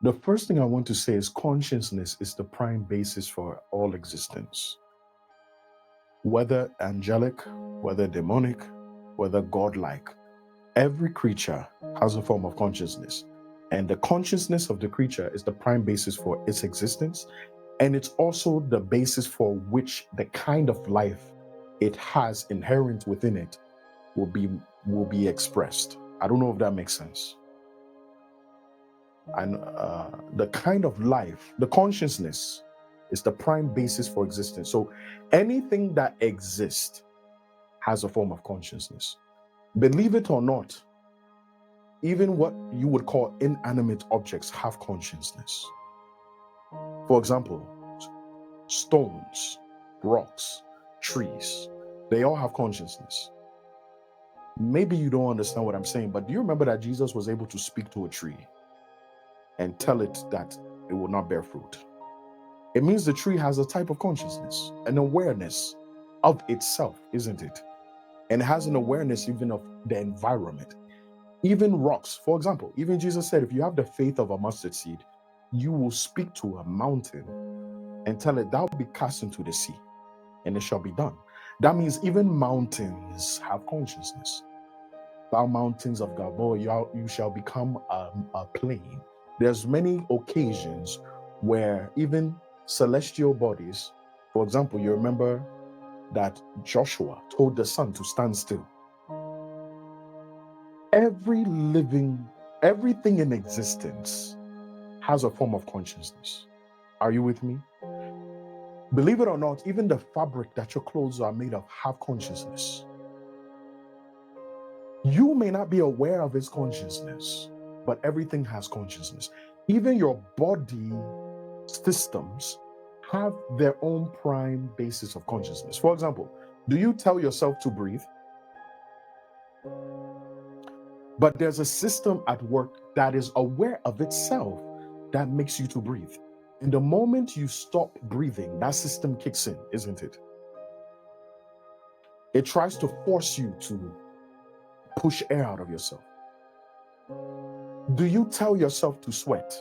The first thing I want to say is consciousness is the prime basis for all existence, whether angelic, whether demonic, whether godlike. Every creature has a form of consciousness, and the consciousness of the creature is the prime basis for its existence, and it's also the basis for which the kind of life it has inherent within it will be expressed. I don't know if that makes sense. And the kind of life, the consciousness, is the prime basis for existence. So anything that exists has a form of consciousness. Believe it or not, even what you would call inanimate objects have consciousness. For example, stones, rocks, trees, they all have consciousness. Maybe you don't understand what I'm saying, but do you remember that Jesus was able to speak to a tree and tell it that it will not bear fruit? It means the tree has a type of consciousness, an awareness of itself, isn't it? And it has an awareness even of the environment. Even rocks, for example, even Jesus said, if you have the faith of a mustard seed, you will speak to a mountain and tell it, thou be cast into the sea, and it shall be done. That means even mountains have consciousness. Thou mountains of Gabor, you shall become a plain. There's many occasions where even celestial bodies, for example, you remember that Joshua told the sun to stand still. Everything in existence has a form of consciousness. Are you with me? Believe it or not, even the fabric that your clothes are made of have consciousness. You may not be aware of its consciousness, but everything has consciousness. Even your body systems have their own prime basis of consciousness. For example, do you tell yourself to breathe? But there's a system at work that is aware of itself that makes you to breathe. And the moment you stop breathing, that system kicks in, isn't it? It tries to force you to push air out of yourself. Do you tell yourself to sweat?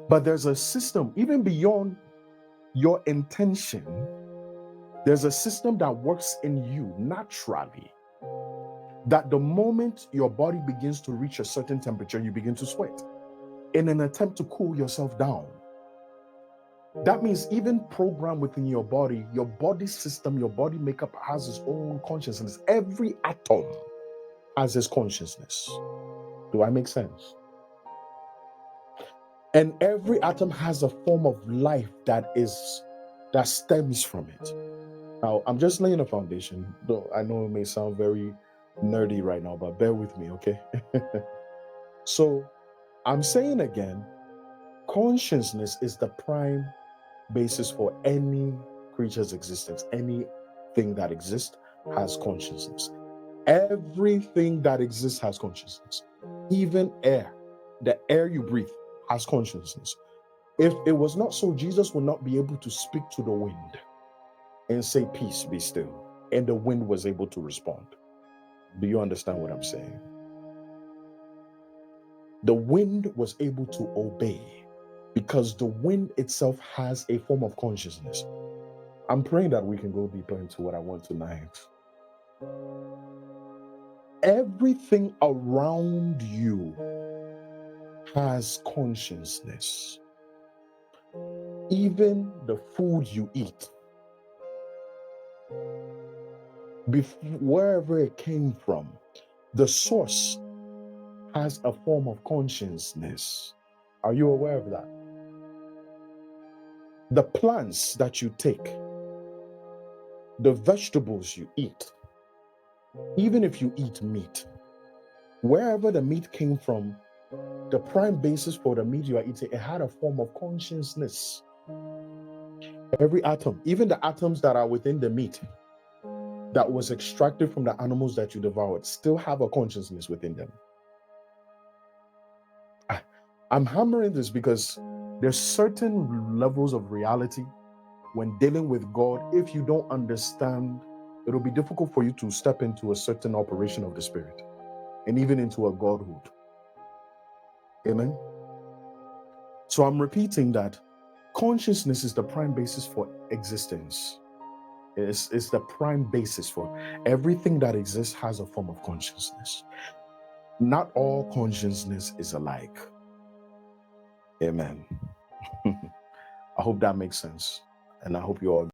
But there's a system, even beyond your intention, there's a system that works in you naturally, that the moment your body begins to reach a certain temperature, you begin to sweat in an attempt to cool yourself down. That means even programmed within your body system, your body makeup has its own consciousness. Every atom has its consciousness. Do I make sense? And every atom has a form of life that stems from it. Now, I'm just laying a foundation, though I know it may sound very nerdy right now, but bear with me, okay? So, I'm saying again, consciousness is the prime basis for any creature's existence. Anything that exists has consciousness. Everything that exists has consciousness. Even air, the air you breathe, has consciousness. If it was not so, Jesus would not be able to speak to the wind and say, peace, be still. And the wind was able to respond. Do you understand what I'm saying? The wind was able to obey because the wind itself has a form of consciousness. I'm praying that we can go deeper into what I want tonight. Everything around you has consciousness. Even the food you eat, wherever it came from, the source has a form of consciousness. Are you aware of that? The plants that you take, the vegetables you eat, even if you eat meat, wherever the meat came from, the prime basis for the meat you are eating, it had a form of consciousness. Every atom, even the atoms that are within the meat that was extracted from the animals that you devoured, still have a consciousness within them. I'm hammering this because there's certain levels of reality when dealing with God. If you don't understand, it'll be difficult for you to step into a certain operation of the Spirit and even into a Godhood. Amen. So I'm repeating that consciousness is the prime basis for existence. It's the prime basis for everything that exists has a form of consciousness. Not all consciousness is alike. Amen. I hope that makes sense. And I hope you all